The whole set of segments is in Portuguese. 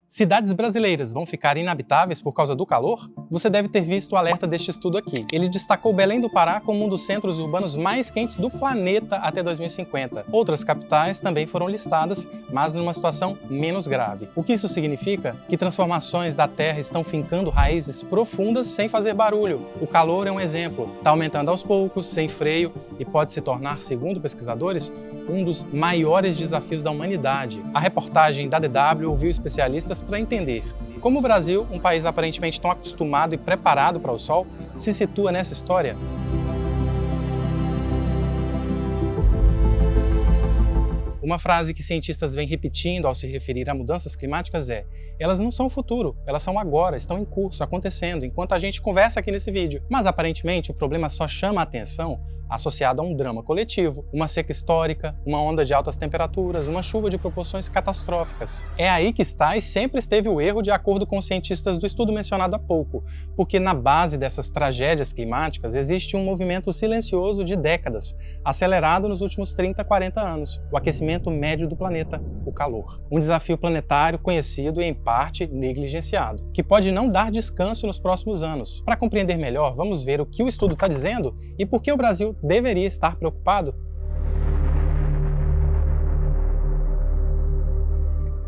Cidades brasileiras vão ficar inabitáveis por causa do calor? Você deve ter visto o alerta deste estudo aqui. Ele destacou Belém do Pará como um dos centros urbanos mais quentes do planeta até 2050. Outras capitais também foram listadas, mas numa situação menos grave. O que isso significa? Que transformações da Terra estão fincando raízes profundas sem fazer barulho. O calor é um exemplo. Está aumentando aos poucos, sem freio, e pode se tornar, segundo pesquisadores, um dos maiores desafios da humanidade. A reportagem da DW ouviu especialistas para entender como o Brasil, um país aparentemente tão acostumado e preparado para o sol, se situa nessa história. Uma frase que cientistas vêm repetindo ao se referir a mudanças climáticas é: elas não são o futuro, elas são agora, estão em curso, acontecendo, enquanto a gente conversa aqui nesse vídeo. Mas aparentemente o problema só chama a atenção associado a um drama coletivo, uma seca histórica, uma onda de altas temperaturas, uma chuva de proporções catastróficas. É aí que está e sempre esteve o erro, de acordo com os cientistas do estudo mencionado há pouco, porque na base dessas tragédias climáticas existe um movimento silencioso de décadas, acelerado nos últimos 30, 40 anos, o aquecimento médio do planeta, o calor. Um desafio planetário conhecido e, em parte, negligenciado, que pode não dar descanso nos próximos anos. Para compreender melhor, vamos ver o que o estudo está dizendo e por que o Brasil deveria estar preocupado.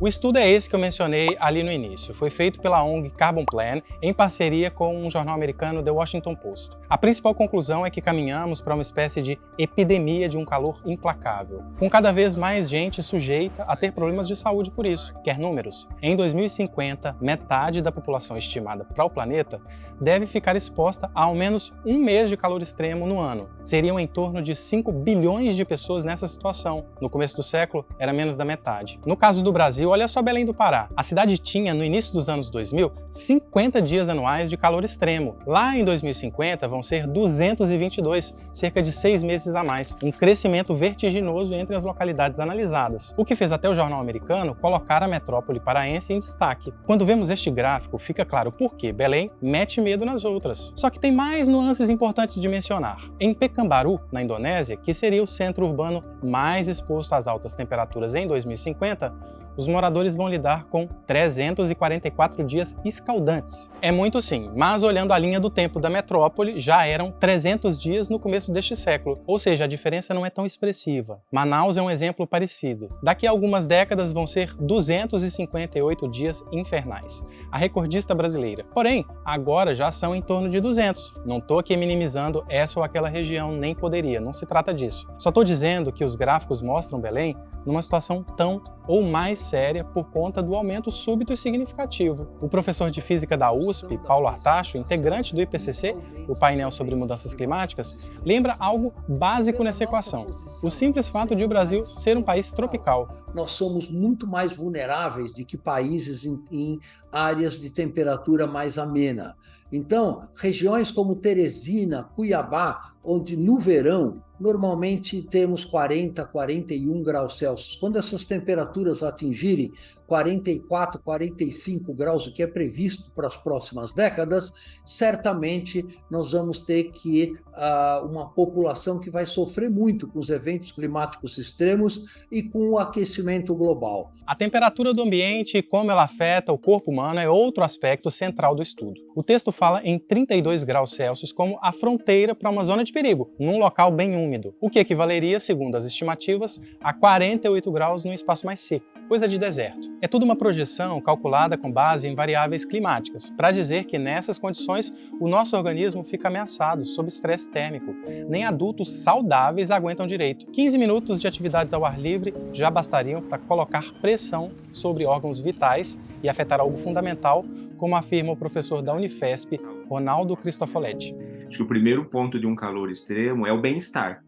O estudo é esse que eu mencionei ali no início. Foi feito pela ONG Carbon Plan em parceria com um jornal americano, The Washington Post. A principal conclusão é que caminhamos para uma espécie de epidemia de um calor implacável, com cada vez mais gente sujeita a ter problemas de saúde por isso. Quer números? Em 2050, metade da população estimada para o planeta deve ficar exposta a ao menos um mês de calor extremo no ano. Seriam em torno de 5 bilhões de pessoas nessa situação. No começo do século, era menos da metade. No caso do Brasil, olha só Belém do Pará. A cidade tinha, no início dos anos 2000, 50 dias anuais de calor extremo. Lá em 2050 vão ser 222, cerca de 6 meses a mais. Um crescimento vertiginoso entre as localidades analisadas, o que fez até o jornal americano colocar a metrópole paraense em destaque. Quando vemos este gráfico, fica claro por que Belém mete medo nas outras. Só que tem mais nuances importantes de mencionar. Em Pekanbaru, na Indonésia, que seria o centro urbano mais exposto às altas temperaturas em 2050, os moradores vão lidar com 344 dias escaldantes. É muito sim, mas olhando a linha do tempo da metrópole, já eram 300 dias no começo deste século, ou seja, a diferença não é tão expressiva. Manaus é um exemplo parecido. Daqui a algumas décadas vão ser 258 dias infernais, a recordista brasileira. Porém, agora já são em torno de 200. Não estou aqui minimizando essa ou aquela região, nem poderia, não se trata disso. Só estou dizendo que os gráficos mostram Belém numa situação tão ou mais séria por conta do aumento súbito e significativo. O professor de física da USP, Paulo Artacho, integrante do IPCC, o painel sobre mudanças climáticas, lembra algo básico nessa equação: o simples fato de o Brasil ser um país tropical. Nós somos muito mais vulneráveis do que países em áreas de temperatura mais amena. Então, regiões como Teresina, Cuiabá, onde no verão normalmente temos 40, 41 graus Celsius. Quando essas temperaturas atingirem 44, 45 graus, o que é previsto para as próximas décadas, certamente nós vamos ter uma população que vai sofrer muito com os eventos climáticos extremos e com o aquecimento global. A temperatura do ambiente e como ela afeta o corpo humano é outro aspecto central do estudo. O texto fala em 32 graus Celsius como a fronteira para uma zona de perigo, num local bem úmido, o que equivaleria, segundo as estimativas, a 48 graus num espaço mais seco, coisa de deserto. É tudo uma projeção calculada com base em variáveis climáticas, para dizer que nessas condições o nosso organismo fica ameaçado, sob estresse térmico. Nem adultos saudáveis aguentam direito. 15 minutos de atividades ao ar livre já bastariam para colocar pressão sobre órgãos vitais e afetar algo fundamental, como afirma o professor da Unifesp, Ronaldo Cristofoletti. Acho que o primeiro ponto de um calor extremo é o bem-estar.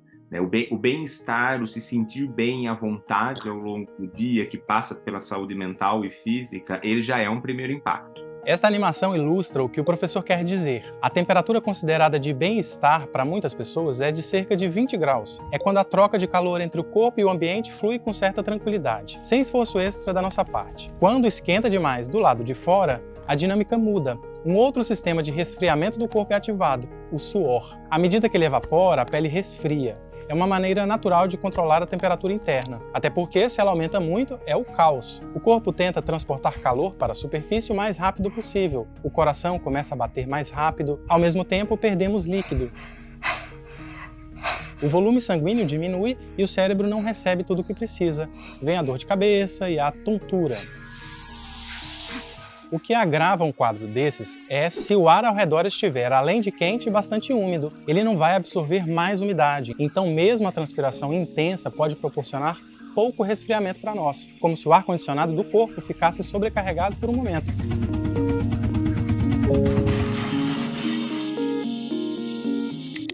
O bem-estar, o se sentir bem à vontade ao longo do dia, que passa pela saúde mental e física, ele já é um primeiro impacto. Esta animação ilustra o que o professor quer dizer. A temperatura considerada de bem-estar para muitas pessoas é de cerca de 20 graus. É quando a troca de calor entre o corpo e o ambiente flui com certa tranquilidade, sem esforço extra da nossa parte. Quando esquenta demais do lado de fora, a dinâmica muda. Um outro sistema de resfriamento do corpo é ativado, o suor. À medida que ele evapora, a pele resfria. é uma maneira natural de controlar a temperatura interna. Até porque, se ela aumenta muito, é o caos. O corpo tenta transportar calor para a superfície o mais rápido possível. O coração começa a bater mais rápido, ao mesmo tempo perdemos líquido. O volume sanguíneo diminui e o cérebro não recebe tudo o que precisa. Vem a dor de cabeça e a tontura. O que agrava um quadro desses é se o ar ao redor estiver, além de quente, bastante úmido. Ele não vai absorver mais umidade, então mesmo a transpiração intensa pode proporcionar pouco resfriamento para nós, como se o ar-condicionado do corpo ficasse sobrecarregado por um momento.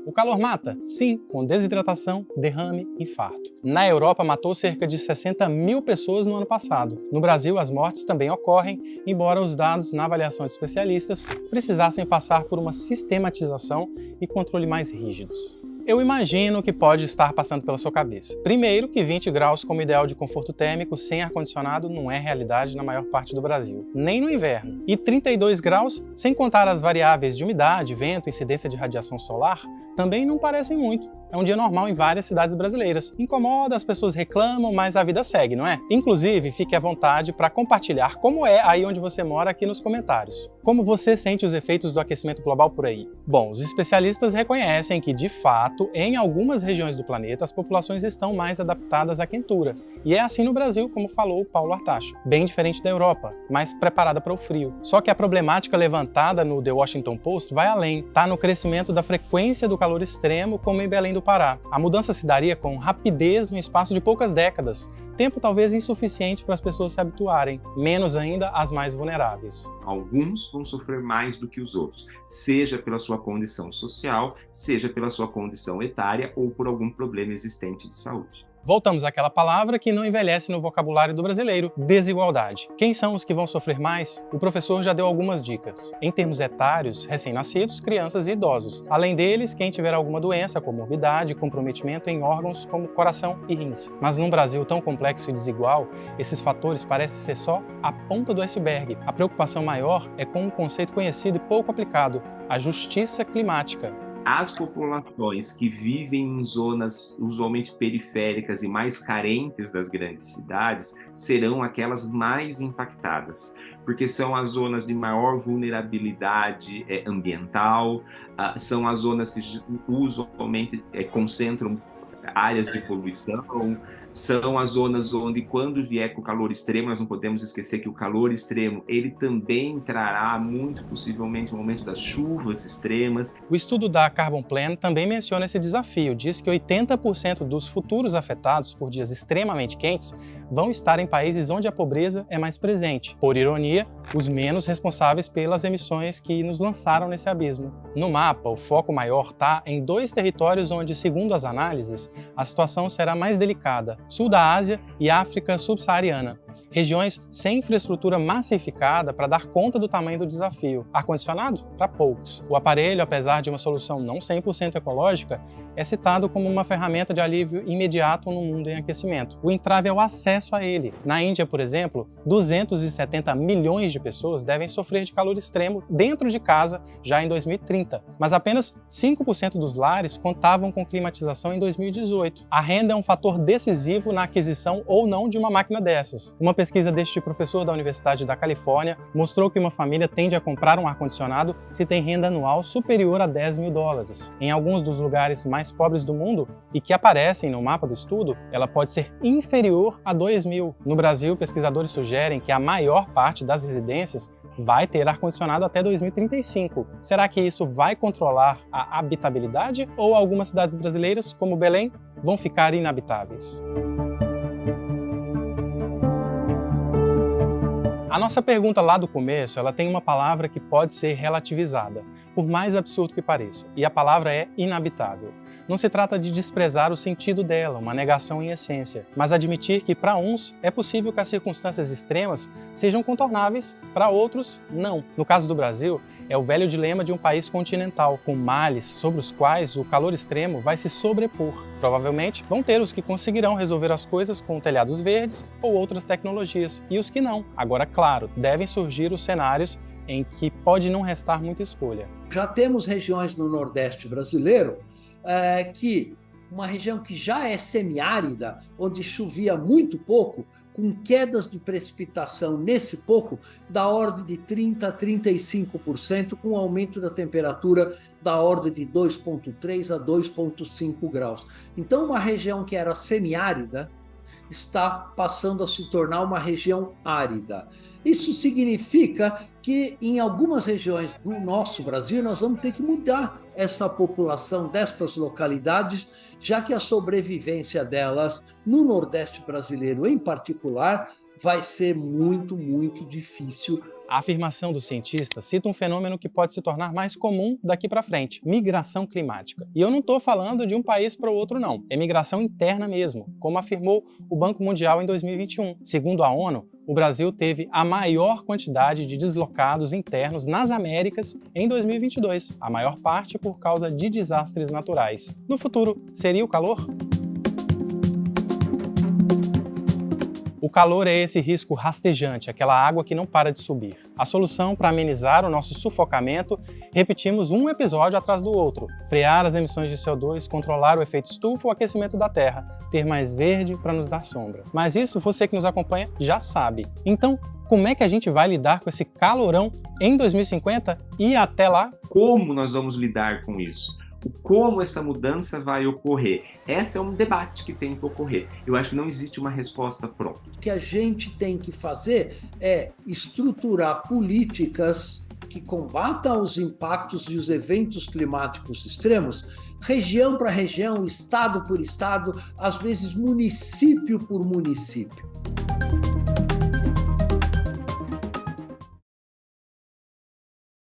O calor mata? Sim, com desidratação, derrame, infarto. Na Europa, matou cerca de 60 mil pessoas no ano passado. No Brasil, as mortes também ocorrem, embora os dados na avaliação de especialistas precisassem passar por uma sistematização e controle mais rígidos. Eu imagino o que pode estar passando pela sua cabeça. Primeiro, que 20 graus como ideal de conforto térmico sem ar-condicionado não é realidade na maior parte do Brasil, nem no inverno. E 32 graus, sem contar as variáveis de umidade, vento, incidência de radiação solar, também não parecem muito. É um dia normal em várias cidades brasileiras. Incomoda, as pessoas reclamam, mas a vida segue, não é? Inclusive, fique à vontade para compartilhar como é aí onde você mora aqui nos comentários. Como você sente os efeitos do aquecimento global por aí? Bom, os especialistas reconhecem que, de fato, em algumas regiões do planeta, as populações estão mais adaptadas à quentura. E é assim no Brasil, como falou o Paulo Artacho. Bem diferente da Europa, mais preparada para o frio. Só que a problemática levantada no The Washington Post vai além. Está no crescimento da frequência do calor extremo, como em Belém do Pará. A mudança se daria com rapidez no espaço de poucas décadas, tempo talvez insuficiente para as pessoas se habituarem, menos ainda as mais vulneráveis. Alguns vão sofrer mais do que os outros, seja pela sua condição social, seja pela sua condição etária ou por algum problema existente de saúde. Voltamos àquela palavra que não envelhece no vocabulário do brasileiro: desigualdade. Quem são os que vão sofrer mais? O professor já deu algumas dicas. Em termos etários, recém-nascidos, crianças e idosos. Além deles, quem tiver alguma doença, comorbidade, comprometimento em órgãos como coração e rins. Mas num Brasil tão complexo e desigual, esses fatores parecem ser só a ponta do iceberg. A preocupação maior é com um conceito conhecido e pouco aplicado: a justiça climática. As populações que vivem em zonas usualmente periféricas e mais carentes das grandes cidades serão aquelas mais impactadas, porque são as zonas de maior vulnerabilidade ambiental, são as zonas que usualmente concentram áreas de poluição, são as zonas onde, quando vier com o calor extremo, nós não podemos esquecer que o calor extremo, ele também trará, muito possivelmente, o momento das chuvas extremas. O estudo da Carbon Plan também menciona esse desafio. Diz que 80% dos futuros afetados por dias extremamente quentes vão estar em países onde a pobreza é mais presente. Por ironia, os menos responsáveis pelas emissões que nos lançaram nesse abismo. No mapa, o foco maior está em 2 territórios onde, segundo as análises, a situação será mais delicada: Sul da Ásia e África subsaariana. Regiões sem infraestrutura massificada para dar conta do tamanho do desafio. Ar-condicionado? Para poucos. O aparelho, apesar de uma solução não 100% ecológica, é citado como uma ferramenta de alívio imediato no mundo em aquecimento. O entrave é o acesso a ele. Na Índia, por exemplo, 270 milhões de pessoas devem sofrer de calor extremo dentro de casa já em 2030. Mas apenas 5% dos lares contavam com climatização em 2018. A renda é um fator decisivo na aquisição ou não de uma máquina dessas. Uma pesquisa deste professor da Universidade da Califórnia mostrou que uma família tende a comprar um ar-condicionado se tem renda anual superior a $10 mil. Em alguns dos lugares mais pobres do mundo, e que aparecem no mapa do estudo, ela pode ser inferior a $2 mil. No Brasil, pesquisadores sugerem que a maior parte das residências vai ter ar-condicionado até 2035. Será que isso vai controlar a habitabilidade ou algumas cidades brasileiras, como Belém, vão ficar inabitáveis? A nossa pergunta lá do começo, ela tem uma palavra que pode ser relativizada, por mais absurdo que pareça, e a palavra é inabitável. Não se trata de desprezar o sentido dela, uma negação em essência, mas admitir que para uns é possível que as circunstâncias extremas sejam contornáveis, para outros não. No caso do Brasil, é o velho dilema de um país continental, com males sobre os quais o calor extremo vai se sobrepor. Provavelmente vão ter os que conseguirão resolver as coisas com telhados verdes ou outras tecnologias, e os que não. Agora, claro, devem surgir os cenários em que pode não restar muita escolha. Já temos regiões no Nordeste brasileiro que uma região que já é semiárida, onde chovia muito pouco, com quedas de precipitação nesse pouco da ordem de 30% a 35%, com aumento da temperatura da ordem de 2,3 a 2,5 graus. Então, uma região que era semiárida está passando a se tornar uma região árida. Isso significa que em algumas regiões do nosso Brasil nós vamos ter que mudar essa população destas localidades, já que a sobrevivência delas no Nordeste brasileiro em particular vai ser muito, muito difícil. A afirmação do cientista cita um fenômeno que pode se tornar mais comum daqui para frente: migração climática. E eu não estou falando de um país para o outro, não. É migração interna mesmo, como afirmou o Banco Mundial em 2021. Segundo a ONU, o Brasil teve a maior quantidade de deslocados internos nas Américas em 2022, a maior parte por causa de desastres naturais. No futuro, seria o calor? O calor é esse risco rastejante, aquela água que não para de subir. A solução para amenizar o nosso sufocamento, repetimos um episódio atrás do outro: frear as emissões de CO2, controlar o efeito estufa, o aquecimento da Terra, ter mais verde para nos dar sombra. Mas isso você que nos acompanha já sabe. Então, como é que a gente vai lidar com esse calorão em 2050 e até lá? Como nós vamos lidar com isso? Como essa mudança vai ocorrer? Esse é um debate que tem que ocorrer. Eu acho que não existe uma resposta pronta. O que a gente tem que fazer é estruturar políticas que combatam os impactos e os eventos climáticos extremos, região para região, estado por estado, às vezes município por município.